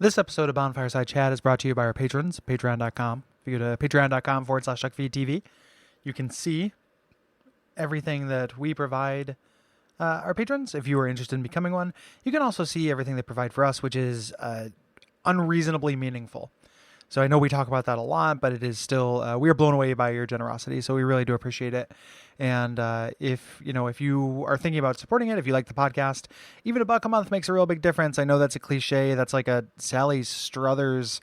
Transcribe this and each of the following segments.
This episode of Bonfireside Chat is brought to you by our patrons, patreon.com. If you go to patreon.com/Duckfeed.tv, you can see everything that we provide our patrons. If you are interested in becoming one, you can also see everything they provide for us, which is unreasonably meaningful. So I know we talk about that a lot, but it is still, we are blown away by your generosity. So we really do appreciate it. And if you are thinking about supporting it, if you like the podcast, even $1 a month makes a real big difference. I know that's a cliche. That's like a Sally Struthers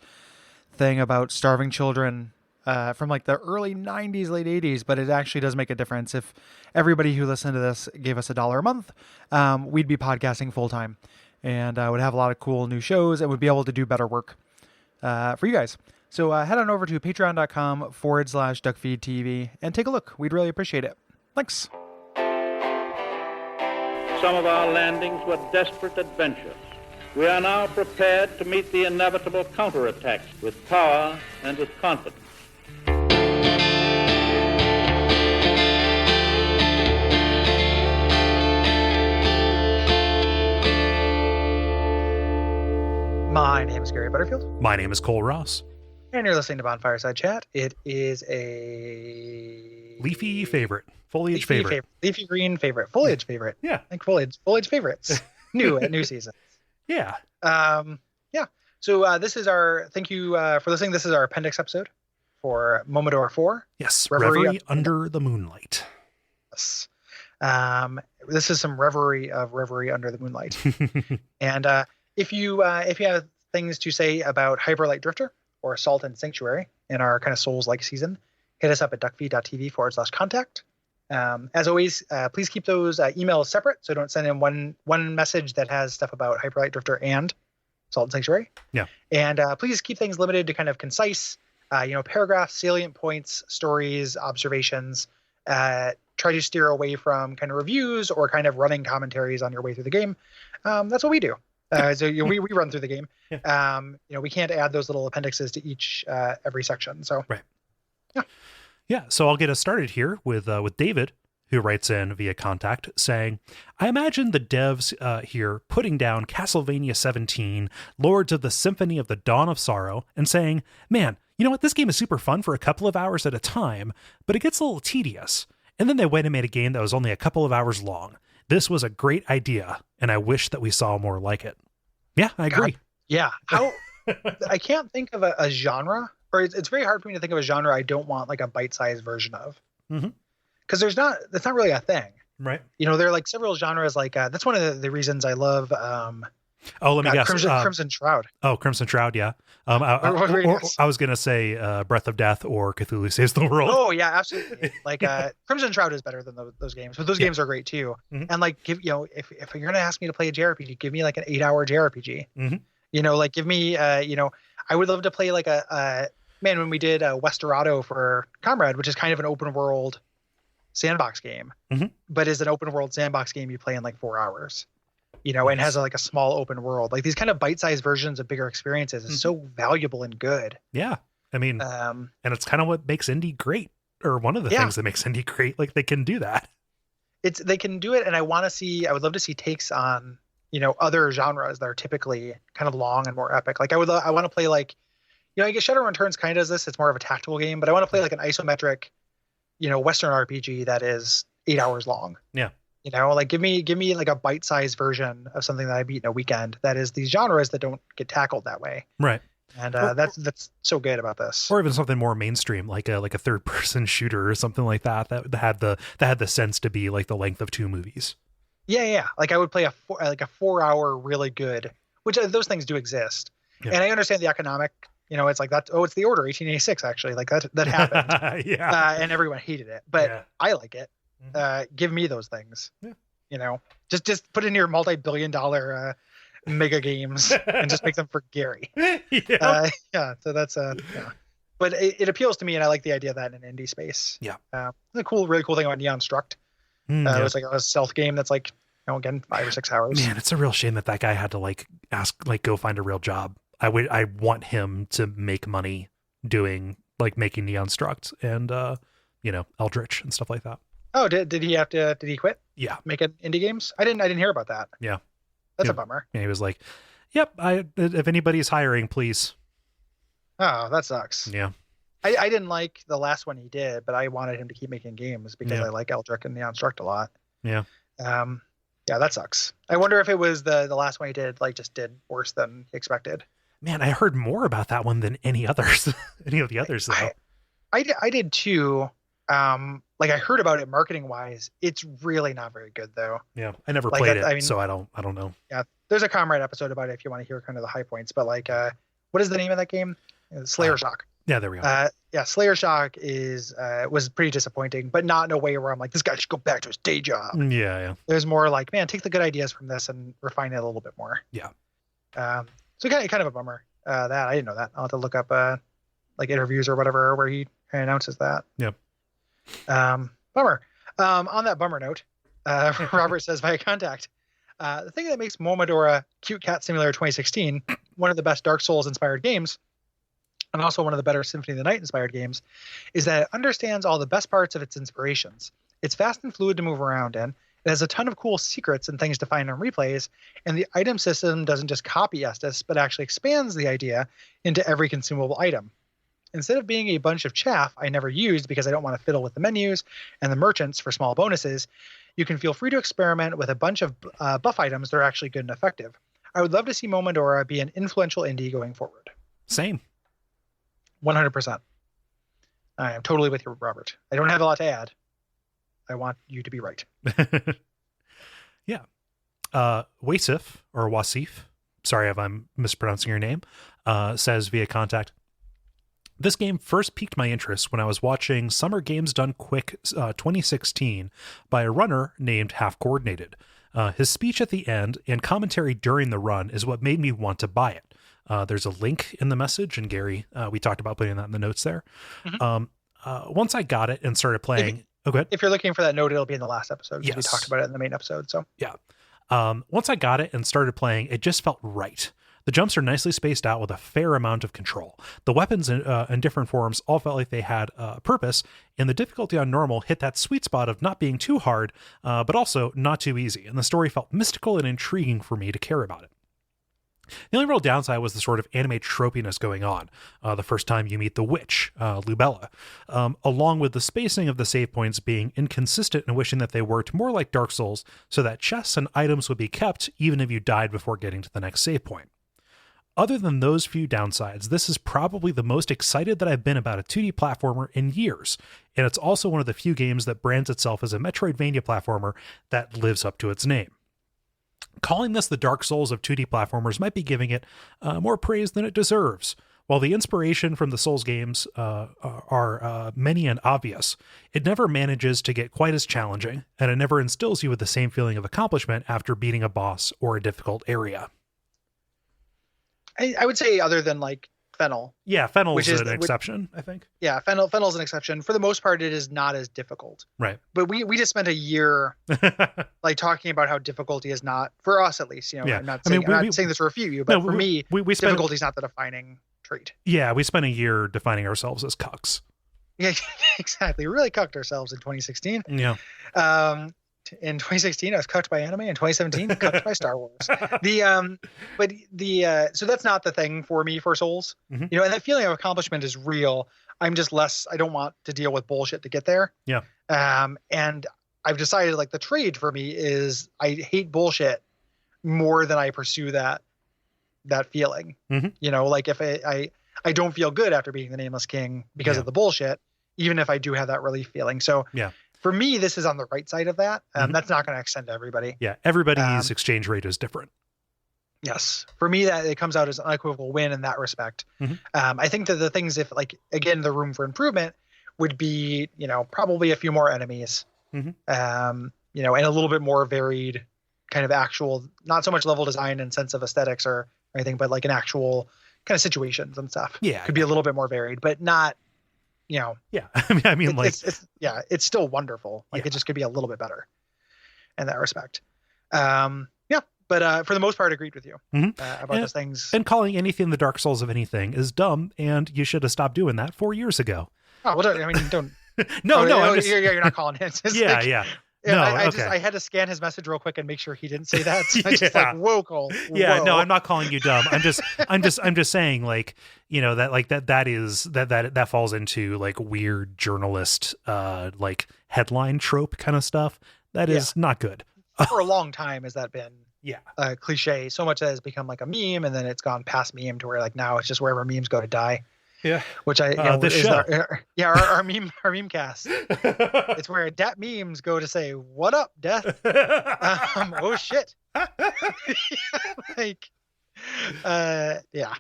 thing about starving children from like the early 90s, late 80s, but it actually does make a difference. If everybody who listened to this gave us $1 a month, we'd be podcasting full time and would have a lot of cool new shows and would be able to do better work for you guys. So head on over to patreon.com/DuckFeedTV and take a look. We'd really appreciate it. Thanks. Some of our landings were desperate adventures. We are now prepared to meet the inevitable counterattacks with power and with confidence. My name is Gary Butterfield. My name is Kole Ross. And you're listening to Bonfireside Chat. It is a leafy favorite. Foliage favorite. Leafy green favorite. Foliage favorite. Yeah. I think foliage favorites. New season. Yeah. So this is our, thank you for listening. This is our appendix episode for Momodora 4. Yes. Reverie Under the Moonlight. Yes. This is some Reverie Under the Moonlight. And if you have things to say about Hyperlight Drifter or Assault and Sanctuary in our kind of Souls-like season, hit us up at Duckfeed.tv/contact. As always, please keep those emails separate, so don't send in one message that has stuff about Hyperlight Drifter and Assault and Sanctuary. Yeah. And please keep things limited to kind of concise, paragraphs, salient points, stories, observations. Try to steer away from kind of reviews or kind of running commentaries on your way through the game. That's what we do. So we run through the game. Yeah. We can't add those little appendixes to each every section. So right. Yeah. Yeah. So I'll get us started here with David, who writes in via contact saying, I imagine the devs here putting down Castlevania 17, Lords of the Symphony of the Dawn of Sorrow, and saying, man, you know what? This game is super fun for a couple of hours at a time, but it gets a little tedious. And then they went and made a game that was only a couple of hours long. This was a great idea, and I wish that we saw more like it. Yeah, I agree. God, yeah. I can't think of a genre, or it's very hard for me to think of a genre I don't want like a bite-sized version of. Mm-hmm. Because that's not really a thing. Right. There are like several genres like that's one of the reasons I love let me guess. Crimson Shroud. Oh, Crimson Shroud, yeah. I was going to say Breath of Death or Cthulhu Saves the World. Oh, yeah, absolutely. Like Crimson Shroud is better than those games, but those games are great too. Mm-hmm. And like, if you're going to ask me to play a JRPG, give me like an 8-hour JRPG. Mm-hmm. Give me, I would love to play like when we did Westerado for Comrade, which is kind of an open world sandbox game, mm-hmm. but is an open world sandbox game you play in like 4 hours. And has like a small open world. Like these kind of bite-sized versions of bigger experiences is so valuable and good. Yeah. I mean, and it's kind of what makes indie great, or one of the things that makes indie great. Like they can do that. They can do it. And I would love to see takes on, other genres that are typically kind of long and more epic. Like I want to play like, I guess Shadowrun Returns kind of does this. It's more of a tactical game, but I want to play like an isometric, Western RPG that is 8 hours long. Yeah. Like give me like a bite-sized version of something that I beat in a weekend that is these genres that don't get tackled that way. Right. And that's so good about this. Or even something more mainstream, like a third-person shooter or something like that had the sense to be like the length of 2 movies. Yeah. Like I would play a 4-hour really good, which those things do exist. Yeah. And I understand the economic, it's like that. Oh, it's The Order 1886 actually. Like that happened. Yeah. And everyone hated it, but I like it. Give me those things. Yeah. Just put in your multi-billion-dollar mega games and just make them for Gary. Yeah. So that's but it appeals to me, and I like the idea of that in an indie space. Yeah. The really cool thing about Neon Struct. It was like a stealth game that's like, again, 5 or 6 hours. Man, it's a real shame that guy had to go find a real job. I want him to make money doing making Neon Struct and Eldritch and stuff like that. Oh, did he quit? Yeah. Making indie games? I didn't hear about that. Yeah. That's a bummer. Yeah, he was like, Yep. If anybody's hiring, please. Oh, that sucks. Yeah. I didn't like the last one he did, but I wanted him to keep making games because I like Eldritch and Neon Struct a lot. Yeah. Yeah, that sucks. I wonder if it was the last one he did, like, just did worse than expected. Man, I heard more about that one than any others. Any of the others, though. I did too. Like, I heard about it marketing wise. It's really not very good though. Yeah, I never played it, so I don't know. Yeah, there's a Comrade episode about it if you want to hear kind of the high points. But like, what is the name of that game? Slayer Shock. Yeah, there we go. Yeah, Slayer Shock was pretty disappointing, but not in a way where I'm like, this guy should go back to his day job. Yeah. There's more like, man, take the good ideas from this and refine it a little bit more. Yeah. So kind of a bummer. That I didn't know that. I'll have to look up like interviews or whatever where he announces that. Yep. Bummer. On that bummer note, Robert says via contact, the thing that makes Momodora Cute Cat Simulator 2016 one of the best Dark Souls inspired games, and also one of the better Symphony of the Night inspired games, is that it understands all the best parts of its inspirations. It's fast and fluid to move around in. It has a ton of cool secrets and things to find on replays, and the item system doesn't just copy Estus, but actually expands the idea into every consumable item. Instead of being a bunch of chaff I never used because I don't want to fiddle with the menus and the merchants for small bonuses, you can feel free to experiment with a bunch of buff items that are actually good and effective. I would love to see Momodora be an influential indie going forward. Same. 100%. I am totally with you, Robert. I don't have a lot to add. I want you to be right. Yeah. Wasif, or Wasif, sorry if I'm mispronouncing your name, says via contact, this game first piqued my interest when I was watching Summer Games Done Quick 2016 by a runner named Half Coordinated. His speech at the end and commentary during the run is what made me want to buy it. There's a link in the message, and Gary, we talked about putting that in the notes there. Mm-hmm. Once I got it and started playing... go ahead. If you're looking for that note, it'll be in the last episode. Yes. We talked about it in the main episode. So yeah. Once I got it and started playing, it just felt right. The jumps are nicely spaced out with a fair amount of control. The weapons in different forms all felt like they had a purpose, and the difficulty on normal hit that sweet spot of not being too hard, but also not too easy. And the story felt mystical and intriguing for me to care about it. The only real downside was the sort of anime tropiness going on the first time you meet the witch, Lubella, along with the spacing of the save points being inconsistent and wishing that they worked more like Dark Souls so that chests and items would be kept even if you died before getting to the next save point. Other than those few downsides, this is probably the most excited that I've been about a 2D platformer in years, and it's also one of the few games that brands itself as a Metroidvania platformer that lives up to its name. Calling this the Dark Souls of 2D platformers might be giving it more praise than it deserves. While the inspiration from the Souls games are many and obvious, it never manages to get quite as challenging, and it never instills you with the same feeling of accomplishment after beating a boss or a difficult area. I would say other than like Fennel. Yeah, Fennel is an exception, I think. Yeah, Fennel's an exception. For the most part, it is not as difficult. Right. But we just spent a year like talking about how difficulty is not, for us at least, you know, yeah. I'm not saying this to refute you, but for me, difficulty is not the defining trait. Yeah, we spent a year defining ourselves as cucks. Yeah, exactly. We really cucked ourselves in 2016. Yeah. In 2016, I was cucked by anime. In 2017, cucked by Star Wars. So that's not the thing for me for Souls. Mm-hmm. You know, and that feeling of accomplishment is real. I'm just less. I don't want to deal with bullshit to get there. Yeah. And I've decided like the trade for me is I hate bullshit more than I pursue that feeling. Mm-hmm. You know, like if I don't feel good after being the Nameless King because of the bullshit, even if I do have that relief feeling. So yeah. For me, this is on the right side of that. That's not going to extend to everybody. Yeah, everybody's exchange rate is different. Yes. For me, that it comes out as an unequivocal win in that respect. Mm-hmm. I think that the things, if like, again, the room for improvement would be, you know, probably a few more enemies, you know, and a little bit more varied kind of actual, not so much level design and sense of aesthetics or anything, but like an actual kind of situations and stuff. Yeah. Could be a little bit more varied, but not, you know, yeah. I mean, it's still wonderful. Like it just could be a little bit better in that respect. But for the most part, agreed with you about those things. And calling anything the Dark Souls of anything is dumb, and you should have stopped doing that 4 years ago. Oh well, I mean, don't. No. You're not calling it. Yeah. No, I had to scan his message real quick and make sure he didn't say that. So I just like, whoa, Cole. Yeah, whoa. no, I'm not calling you dumb. I'm just saying, like, that falls into like weird journalist like headline trope kind of stuff. That is not good. For a long time has that been cliche, so much that has become like a meme, and then it's gone past meme to where like now it's just wherever memes go to die. Yeah, which this show. Our meme cast. It's where death memes go to say, "What up, death?" Oh shit! Like, but yeah.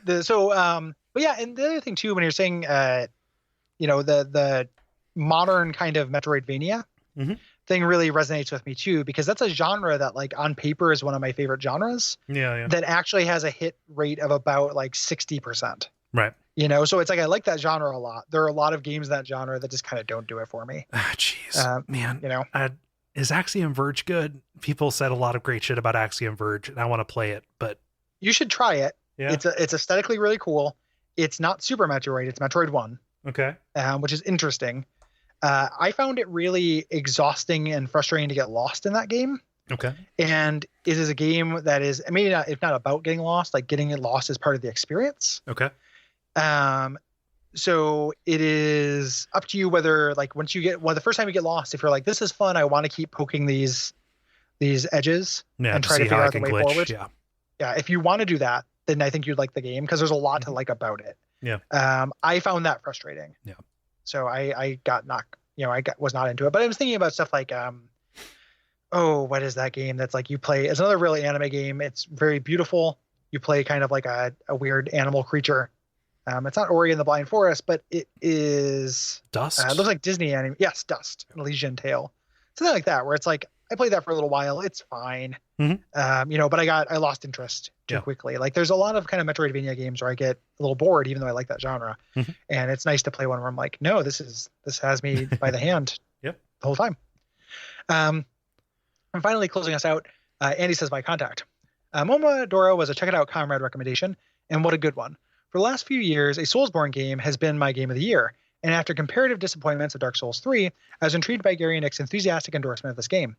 And the other thing too, when you're saying, the modern kind of Metroidvania thing really resonates with me too, because that's a genre that, like, on paper is one of my favorite genres. Yeah. That actually has a hit rate of about like 60%. Right. So it's like I like that genre a lot. There are a lot of games in that genre that just kind of don't do it for me. Jeez, man. Is Axiom Verge good? People said a lot of great shit about Axiom Verge, and I want to play it, but you should try it. Yeah. It's aesthetically really cool. It's not Super Metroid. It's Metroid 1. Okay. Which is interesting. I found it really exhausting and frustrating to get lost in that game. Okay. And it is a game that is, maybe not, if not about getting lost, like getting lost is part of the experience. Okay. So it is up to you whether, like, the first time you get lost, if you're like, this is fun, I want to keep poking these edges and try to figure out the way forward. Yeah. If you want to do that, then I think you'd like the game, because there's a lot to like about it. Yeah. I found that frustrating. Yeah. So I was not into it, but I was thinking about stuff like, what is that game that's like you play? It's another really anime game. It's very beautiful. You play kind of like a weird animal creature. It's not Ori and the Blind Forest, but it is Dust. It looks like Disney anime. Yes, Dust, an Elysian Tale, something like that. Where it's like I played that for a little while. It's fine, but I lost interest too quickly. Like there's a lot of kind of Metroidvania games where I get a little bored, even though I like that genre. And it's nice to play one where I'm like, no, this has me by the hand. Yep. The whole time. And finally, closing us out, Andy says by contact. Momodora was a check it out comrade recommendation, and what a good one. For the last few years, a Soulsborne game has been my game of the year, and after comparative disappointments of Dark Souls 3, I was intrigued by Gary Nick's enthusiastic endorsement of this game.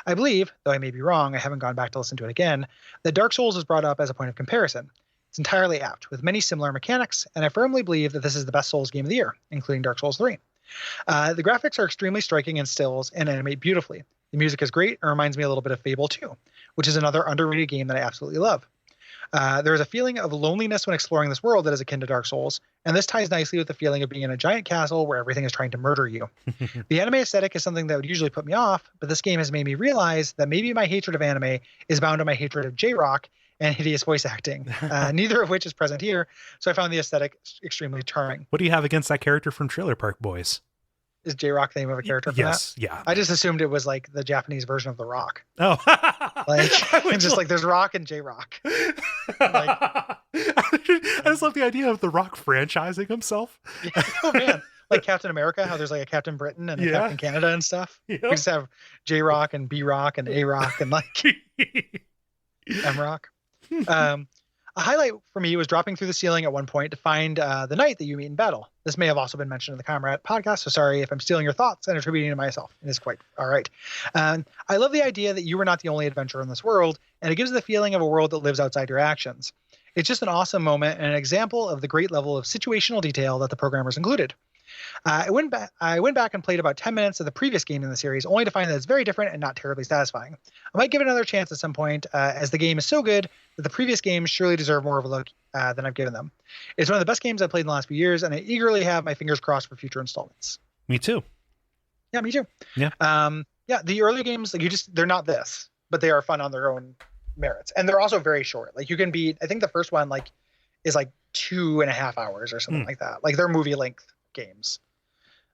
I believe, though I may be wrong, I haven't gone back to listen to it again, that Dark Souls is brought up as a point of comparison. It's entirely apt, with many similar mechanics, and I firmly believe that this is the best Souls game of the year, including Dark Souls 3. The graphics are extremely striking in stills and animate beautifully. The music is great and reminds me a little bit of Fable 2, which is another underrated game that I absolutely love. There is a feeling of loneliness when exploring this world that is akin to Dark Souls, and this ties nicely with the feeling of being in a giant castle where everything is trying to murder you. The anime aesthetic is something that would usually put me off, but this game has made me realize that maybe my hatred of anime is bound to my hatred of J-Rock and hideous voice acting, neither of which is present here, so I found the aesthetic extremely charming. What do you have against that character from Trailer Park Boys? Is J-Rock the name of a character for that? Yeah. I just assumed it was like the Japanese version of The Rock. Oh. Like, just like there's Rock and J-Rock. I just love the idea of The Rock franchising himself. Oh, man. Like Captain America, how there's like a Captain Britain and a Captain Canada and stuff. Yep. We just have J-Rock and B-Rock and A-Rock and like M-Rock. A highlight for me was dropping through the ceiling at one point to find the knight that you meet in battle. This may have also been mentioned in the Comrade podcast, so sorry if I'm stealing your thoughts and attributing to myself. It is quite all right. I love the idea that you are not the only adventurer in this world, and it gives the feeling of a world that lives outside your actions. It's just an awesome moment and an example of the great level of situational detail that the programmers included. I went back and played about 10 minutes of the previous game in the series, only to find that it's very different and not terribly satisfying. I might give it another chance at some point, as the game is so good that the previous games surely deserve more of a look than I've given them. It's one of the best games I've played in the last few years, and I eagerly have my fingers crossed for future installments. Me too. Yeah, me too. Yeah. The earlier games, like they're not this, but they are fun on their own merits, and they're also very short. Like you can beat, I think the first one is 2.5 hours or something like that. Like they're movie length games.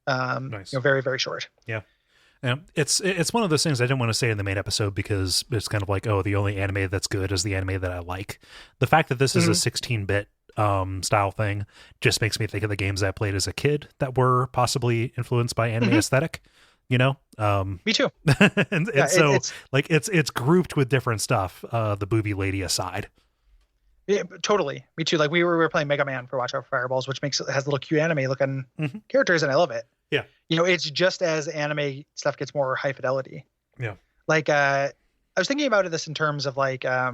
Nice. Very, very short. Yeah. It's one of those things I didn't want to say in the main episode because it's kind of like, the only anime that's good is the anime that I like. The fact that this is a 16-bit style thing just makes me think of the games I played as a kid that were possibly influenced by anime aesthetic. Me too. and so it's grouped with different stuff. The booby lady aside. Yeah, totally. Me too. Like we were playing Mega Man for Watch Out for Fireballs, which has little cute anime looking characters, and I love it. Yeah. It's just as anime stuff gets more high fidelity. Yeah. Like, I was thinking about this in terms of like, I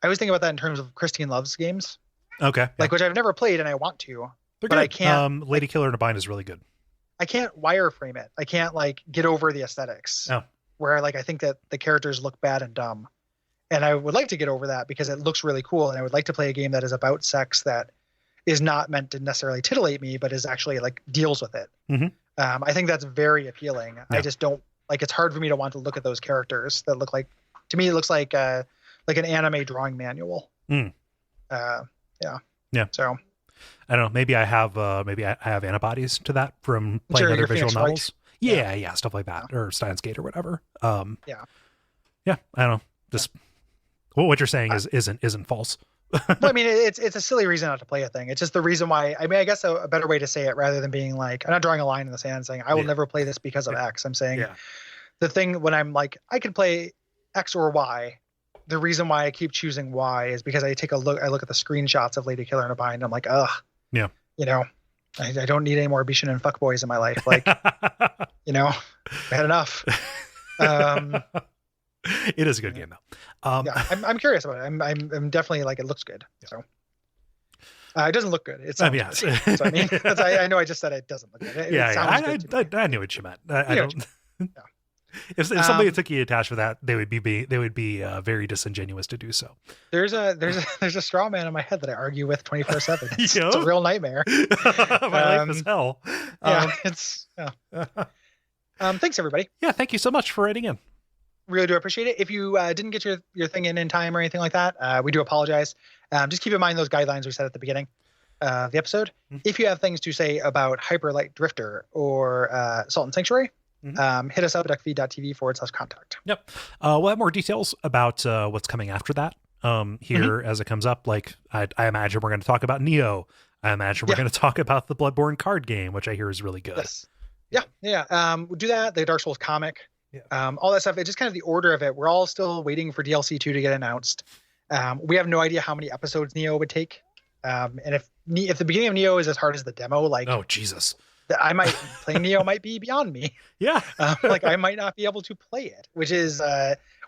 was thinking about that in terms of Christine Love's games. Okay. Like, which I've never played and I want to. They're but good. I can't. Lady Killer in a Bind is really good. I can't wireframe it. I can't like get over the aesthetics. Oh. Where like I think that the characters look bad and dumb. And I would like to get over that because it looks really cool. And I would like to play a game that is about sex that is not meant to necessarily titillate me, but is actually like deals with it. Mm-hmm. I think that's very appealing. Yeah. I just don't like, it's hard for me to want to look at those characters that look like, to me, it looks like an anime drawing manual. Mm. Yeah. So I don't know. Maybe I have antibodies to that from playing other visual novels. Yeah, stuff like that, or Steins Gate or whatever. Yeah. I don't know. Just what you're saying isn't false. Well, I mean, it's a silly reason not to play a thing. It's just the reason why. I mean, I guess a better way to say it, rather than being like, I'm not drawing a line in the sand saying I will never play this because of X. I'm saying the thing when I'm like, I can play X or Y. The reason why I keep choosing Y is because I look at the screenshots of Lady Killer in a Bind. I'm like, ugh. Yeah. I don't need any more Bishin and fuckboys in my life. Like, I had enough. It is a good game though. I'm curious about it. I'm definitely like, it looks good. So it doesn't look good. It sounds good. So, I mean, I know I just said it doesn't look good. I knew what you meant. I don't. If somebody took you attached for that, they would be very disingenuous to do so. There's a straw man in my head that I argue with 24/7. It's a real nightmare. My life is hell. Thanks everybody. Yeah, thank you so much for writing in. Really do appreciate it. If you didn't get your thing in time or anything like that, we do apologize. Just keep in mind those guidelines we said at the beginning of the episode. Mm-hmm. If you have things to say about Hyper Light Drifter or Salt and Sanctuary, hit us up at Duckfeed.tv/contact. Yep. We'll have more details about what's coming after that here as it comes up. Like I imagine we're going to talk about Neo. I imagine we're going to talk about the Bloodborne card game, which I hear is really good. Yes. Yeah. We'll do that. The Dark Souls comic. All that stuff. It's just kind of the order of it. We're all still waiting for DLC 2 to get announced. We have no idea how many episodes Neo would take. And if the beginning of Neo is as hard as the demo, like, oh Jesus, playing Neo might be beyond me. Yeah. Like I might not be able to play it, which is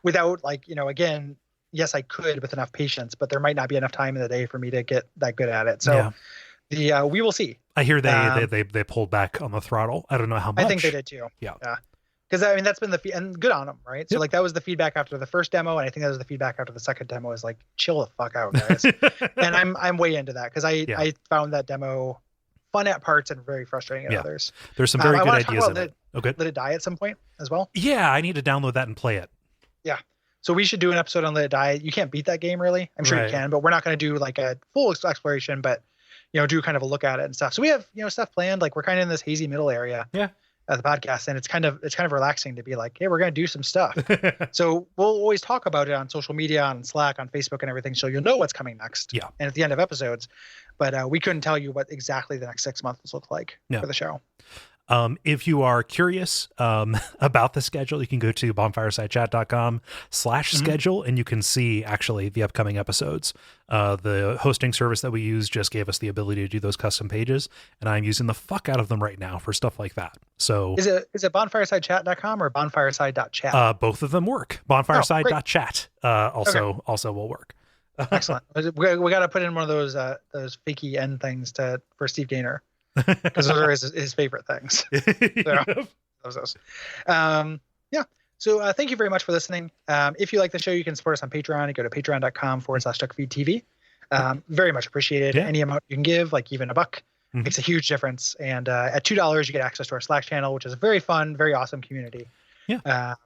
without like, again, yes, I could with enough patience, but there might not be enough time in the day for me to get that good at it. So we will see. I hear they pulled back on the throttle. I don't know how much. I think they did too. Yeah. Because I mean that's been and good on them, right? So like that was the feedback after the first demo, and I think that was the feedback after the second demo. Is like, chill the fuck out, guys. And I'm way into that because I found that demo fun at parts and very frustrating at others. There's some very good ideas in it. Okay. Let It Die at some point as well. Yeah, I need to download that and play it. Yeah. So we should do an episode on Let It Die. You can't beat that game really. I'm sure you can, but we're not going to do like a full exploration, but do kind of a look at it and stuff. So we have stuff planned. Like we're kind of in this hazy middle area. Yeah. Of the podcast, and it's kind of relaxing to be like, hey, we're going to do some stuff. So we'll always talk about it on social media, on Slack, on Facebook, and everything, so you'll know what's coming next. Yeah. And at the end of episodes, but we couldn't tell you what exactly the next 6 months look like for the show. If you are curious about the schedule, you can go to bonfiresidechat.com/schedule and you can see actually the upcoming episodes. The hosting service that we use just gave us the ability to do those custom pages, and I'm using the fuck out of them right now for stuff like that. So is it bonfiresidechat.com or bonfireside.chat? Both of them work. Bonfireside.chat also will work. Excellent. We got to put in one of those fakey end things for Steve Gaynor. Because those are his favorite things. So thank you very much for listening. If you like the show, you can support us on Patreon. You go to patreon.com/Duckfeed.tv. Very much appreciated. Any amount you can give, like even $1 makes a huge difference. And at $2 you get access to our Slack channel, which is a very fun, very awesome community. Yeah.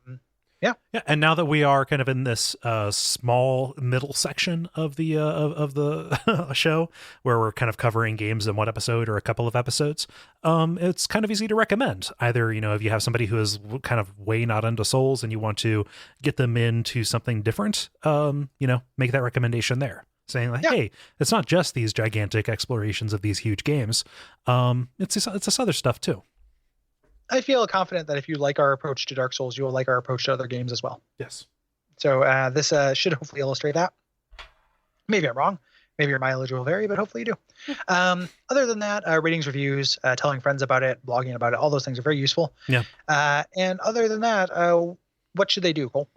And now that we are kind of in this small middle section of the of the show, where we're kind of covering games in one episode or a couple of episodes, it's kind of easy to recommend. Either if you have somebody who is kind of way not into Souls and you want to get them into something different, make that recommendation there, saying like, hey, it's not just these gigantic explorations of these huge games. It's this other stuff too. I feel confident that if you like our approach to Dark Souls, you will like our approach to other games as well. Yes. So this should hopefully illustrate that. Maybe I'm wrong. Maybe your mileage will vary, but hopefully you do. Other than that, ratings, reviews, telling friends about it, blogging about it, all those things are very useful. Yeah. And other than that, what should they do, Cole?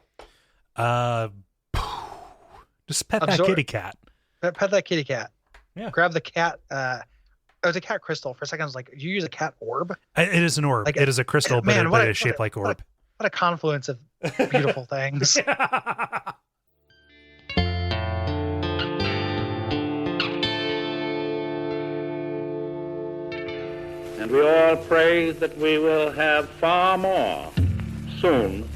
Just pet that kitty cat. Pet that kitty cat. Yeah. Grab the cat. It was a cat crystal. For a second, I was like, you use a cat orb? It is an orb. It is a crystal, but it is shaped like orb. What a confluence of beautiful things. And we all pray that we will have far more soon